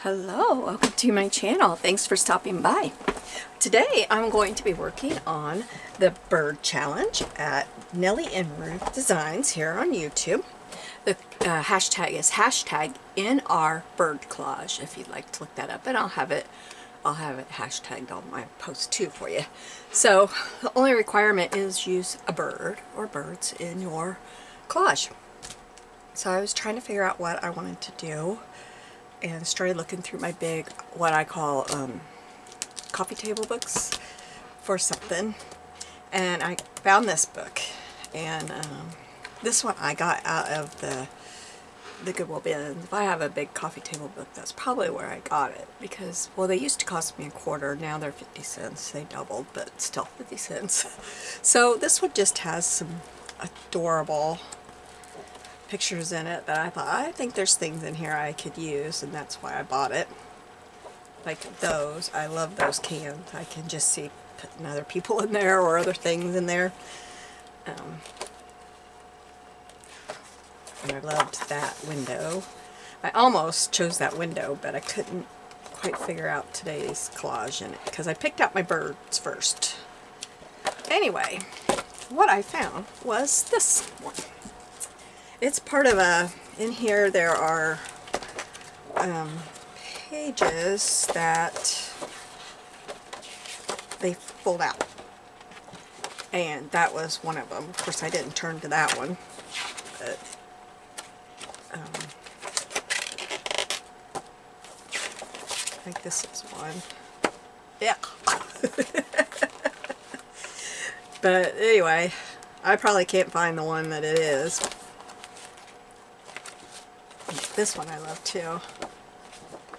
Hello, welcome to my channel. Thanks for stopping by. Today I'm going to be working on the bird challenge at Nellie and Ruth Designs here on YouTube. The hashtag is hashtag in our bird collage if you'd like to look that up, and I'll have it hashtagged on my post too for you. So the only requirement is use a bird or birds in your collage. So I was trying to figure out what I wanted to do and started looking through my big, what I call coffee table books for something, and I found this book, and this one I got out of the Goodwill bins. If I have a big coffee table book, that's probably where I got it, because, well, they used to cost me $1, now they're 50 cents. They doubled, but still 50 cents. So this one just has some adorable pictures in it that I thought, I think there's things in here I could use, and that's why I bought it. Like those, I love those cans. I can just see putting other people in there or other things in there. And I loved that window. I almost chose that window, but I couldn't quite figure out today's collage in it because I picked out my birds first. Anyway, what I found was this one. It's part of a, in here there are pages that they fold out, and that was one of them. Of course I didn't turn to that one, but I think this is one. Yeah. But anyway, I probably can't find the one that it is. This one I love too.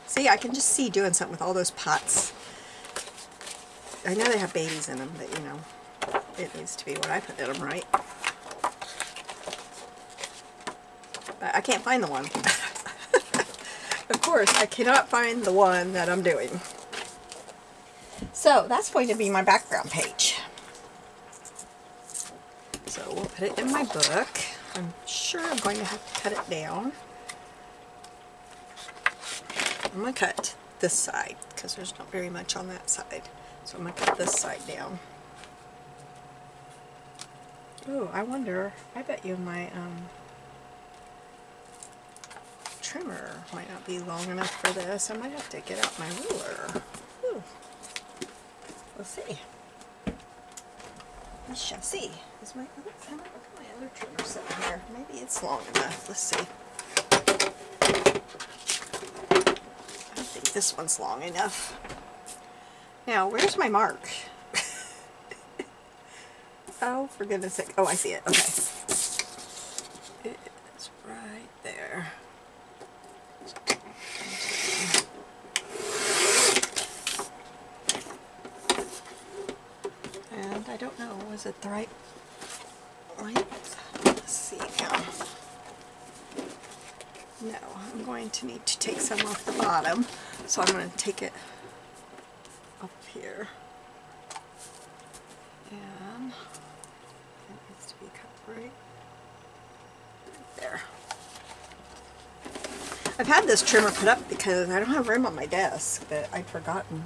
See, I can just see doing something with all those pots. I know they have babies in them, but you know, it needs to be what I put in them, right? But I can't find the one. Of course, I cannot find the one that I'm doing. So that's going to be my background page. So we'll put it in my book. I'm sure I'm going to have to cut it down. I'm going to cut this side because there's not very much on that side. So I'm going to cut this side down. Ooh, I wonder, I bet you my trimmer might not be long enough for this. I might have to get out my ruler. Ooh. We'll see. We shall see. Is my other, look at my other trimmer sitting here. Maybe it's long enough. Let's see. I think this one's long enough. Now, where's my mark? Oh, for goodness sake. Oh, I see it. Okay. It's right there. And I don't know, was it the right length? Let's see now. No, I'm going to need to take some off the bottom, so I'm going to take it up here. And it needs to be cut right there. I've had this trimmer put up because I don't have room on my desk, but I'd forgotten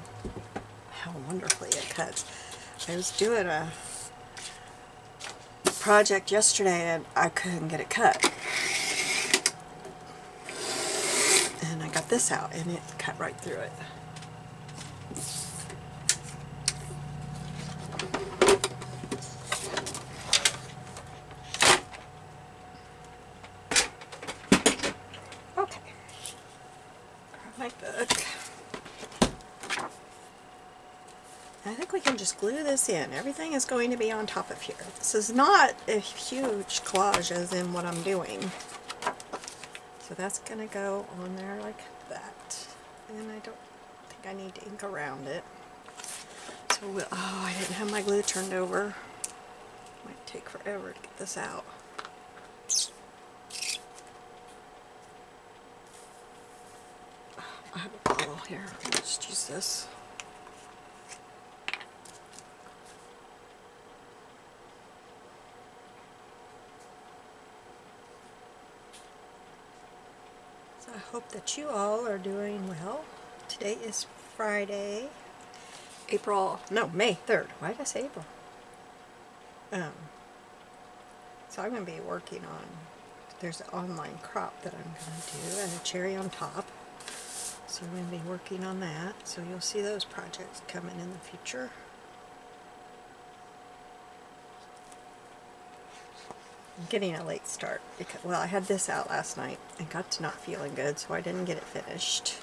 how wonderfully it cuts. I was doing a project yesterday and I couldn't get it cut. And I got this out and it cut right through it. Okay. Grab my book. I think we can just glue this in. Everything is going to be on top of here. This is not a huge collage as in what I'm doing. So that's going to go on there like that. And I don't think I need to ink around it. So we'll, oh, I didn't have my glue turned over. Might take forever to get this out. I have a bottle here. Let's just use this. So I hope hope that you all are doing well. Today is Friday, May 3rd. Why did I say April? So I'm going to be working on, there's an online crop that I'm going to do and a cherry on top. So I'm going to be working on that. So you'll see those projects coming in the future. I'm getting a late start because, well, I had this out last night and got to not feeling good, so I didn't get it finished.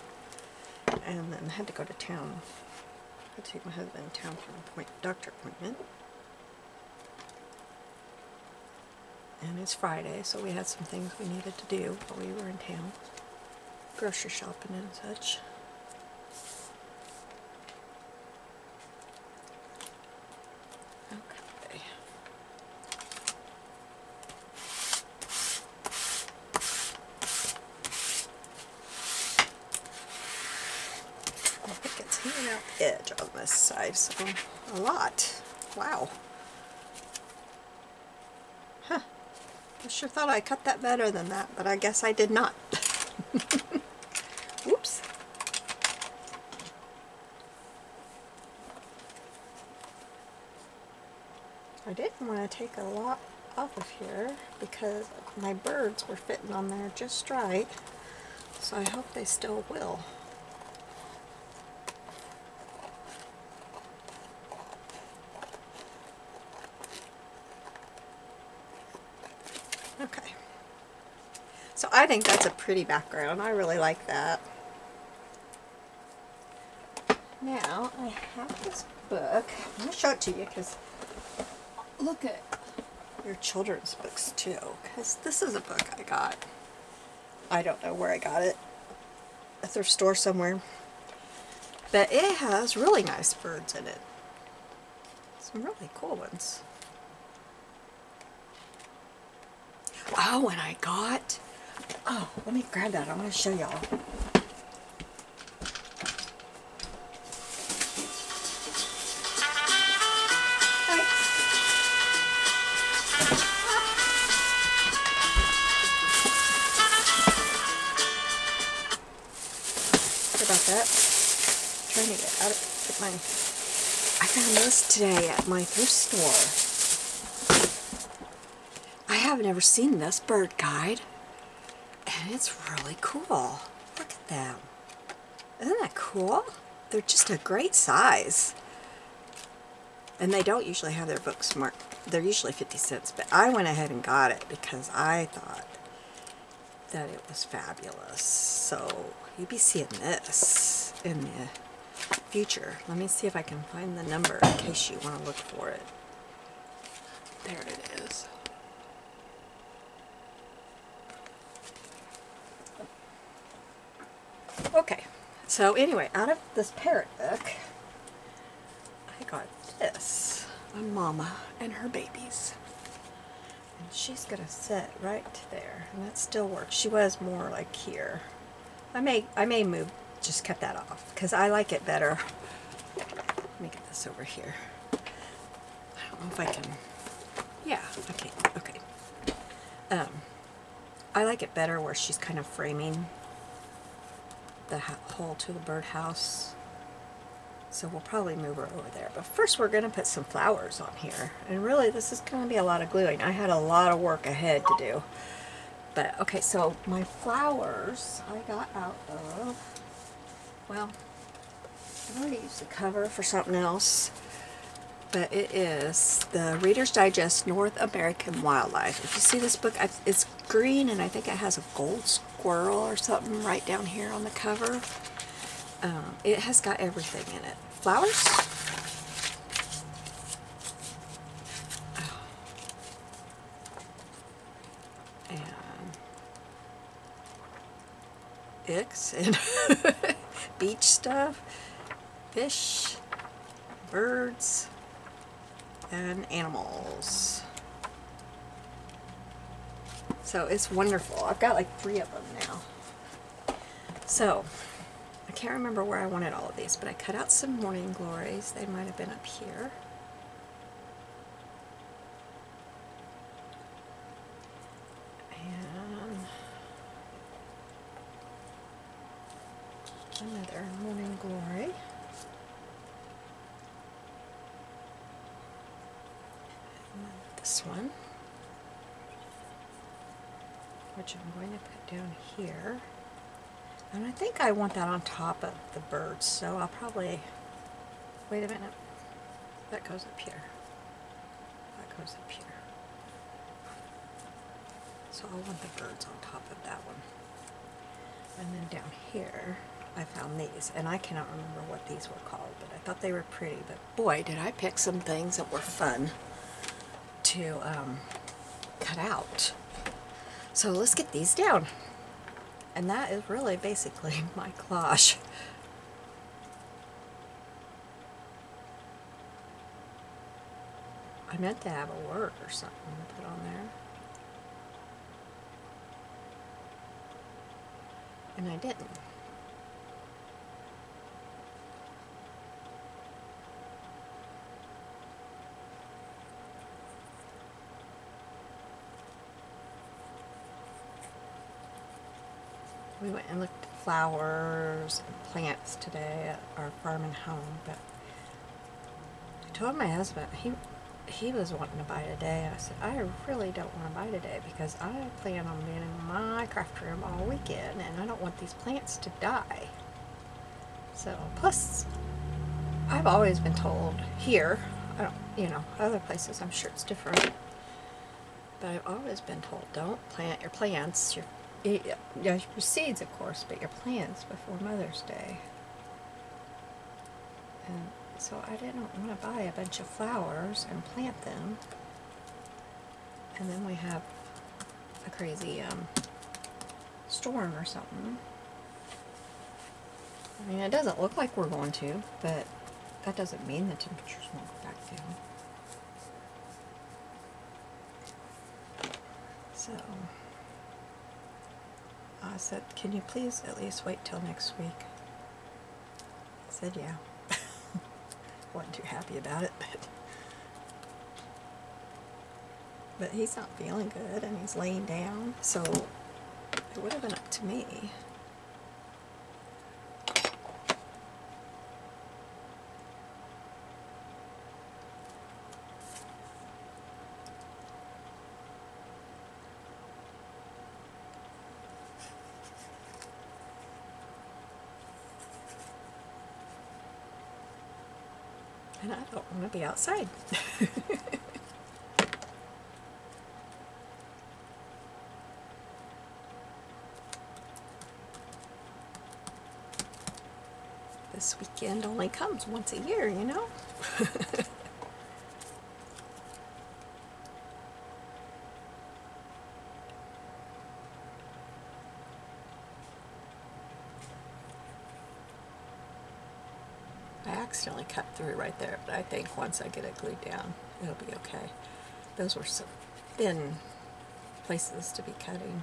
And then I had to go to town. I had to take my husband to town for an doctor appointment. And it's Friday, so we had some things we needed to do while we were in town. Grocery shopping and such. Okay. I think it's hanging out the edge on this side, so a lot. Wow. Huh. I sure thought I cut that better than that, but I guess I did not. Whoops. I didn't want to take a lot off of here because my birds were fitting on there just right, so I hope they still will. Okay. So I think that's a pretty background. I really like that. Now I have this book. I'm going to show it to you because look at your children's books too, because this is a book I got. I don't know where I got it. A thrift store somewhere. But it has really nice birds in it. Some really cool ones. Oh, and I got... Oh, let me grab that. I'm going to show y'all. About that. I'm trying to get out of my... I found this today at my thrift store. I have never seen this bird guide, and it's really cool. Look at them. Isn't that cool? They're just a great size. And they don't usually have their books marked. They're usually 50 cents, but I went ahead and got it because I thought that it was fabulous. So you'll be seeing this in the future. Let me see if I can find the number in case you want to look for it. There it is. Okay, so anyway, out of this parrot book, I got this on Mama and her babies. And she's going to sit right there, and that still works. She was more like here. I may move, just cut that off, because I like it better. Let me get this over here. I don't know if I can, yeah, okay. I like it better where she's kind of framing the hole to the birdhouse. So we'll probably move her over there. But first we're going to put some flowers on here. And really this is going to be a lot of gluing. I had a lot of work ahead to do. But okay, so my flowers I got out of, well, I've already used the cover for something else. But it is the Reader's Digest North American Wildlife. If you see this book, it's green and I think it has a gold squirrel or something right down here on the cover. It has got everything in it. Flowers. And icks and beach stuff, fish, birds, and animals. So it's wonderful. I've got like 3 of them now. So I can't remember where I wanted all of these, but I cut out some morning glories. They might have been up here. And Another Morning Glory. And then this one, which I'm going to put down here. And I think I want that on top of the birds, so I'll probably, wait a minute, that goes up here. That goes up here. So I'll want the birds on top of that one. And then down here, I found these, and I cannot remember what these were called, but I thought they were pretty, but boy, did I pick some things that were fun to cut out. So let's get these down. And that is really basically my collage. I meant to have a word or something to put on there. And I didn't. We went and looked at flowers and plants today at our farm and home, but I told my husband, he was wanting to buy today, and I said, I really don't want to buy today because I plan on being in my craft room all weekend, and I don't want these plants to die. So, plus, I've always been told here, I don't, you know, other places I'm sure it's different, but I've always been told, don't plant your plants, your seeds, of course, but your plants before Mother's Day. And so I didn't want to buy a bunch of flowers and plant them. And then we have a crazy storm or something. I mean, it doesn't look like we're going to, but that doesn't mean the temperatures won't go back down. So I said, can you please at least wait till next week? I said, yeah. Wasn't too happy about it, but he's not feeling good and he's laying down, so it would have been up to me. And I don't want to be outside. This weekend only comes once a year, you know? I accidentally cut through right there, but I think once I get it glued down, it'll be okay. Those were some thin places to be cutting.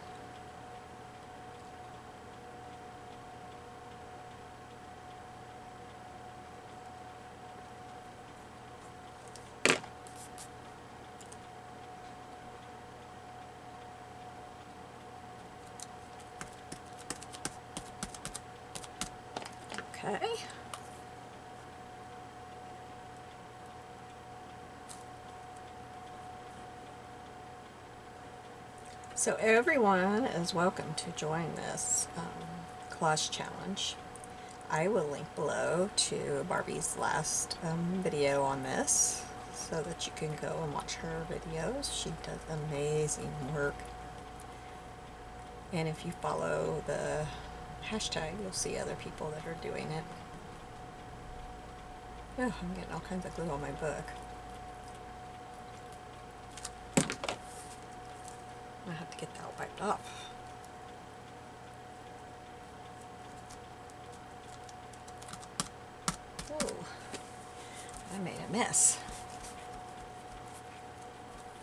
Okay. So everyone is welcome to join this collage challenge. I will link below to Barbie's last video on this so that you can go and watch her videos. She does amazing work. And if you follow the hashtag, you'll see other people that are doing it. Oh, I'm getting all kinds of glue on my book. I have to get that wiped off. Oh, I made a mess.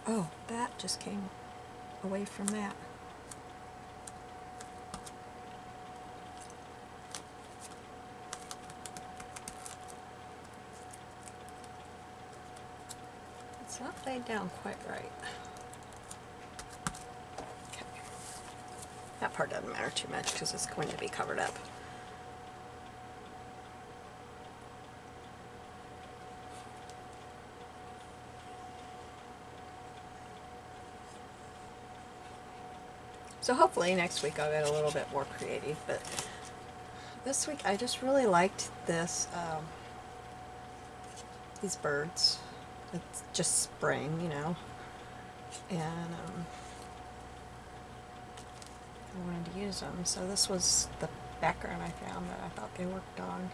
Oh, that just came away from that. It's not laid down quite right. That part doesn't matter too much because it's going to be covered up. So hopefully next week I'll get a little bit more creative, but this week I just really liked this, these birds. It's just spring, you know, and I wanted to use them. So this was the background I found that I thought they worked on.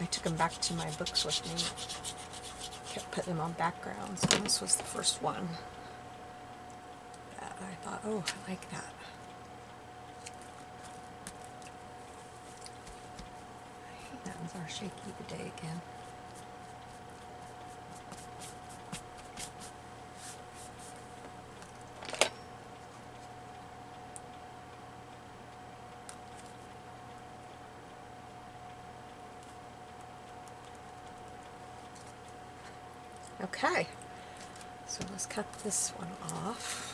I took them back to my books with me. Kept putting them on backgrounds, and this was the first one that I thought, oh, I like that. My hands are shaky today again. Okay, so let's cut this one off.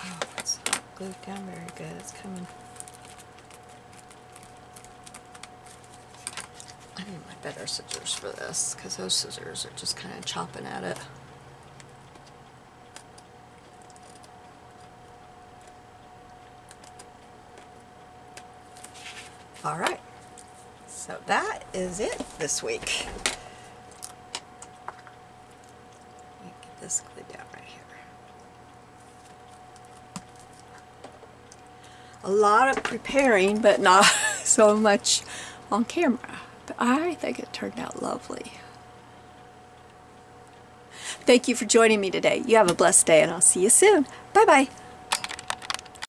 Oh, it's not glued down very good. It's coming. I need my better scissors for this, because those scissors are just kind of chopping at it. Alright, so that is it this week. Let me get this glued down right here. A lot of preparing, but not so much on camera. But I think it turned out lovely. Thank you for joining me today. You have a blessed day, and I'll see you soon. Bye-bye.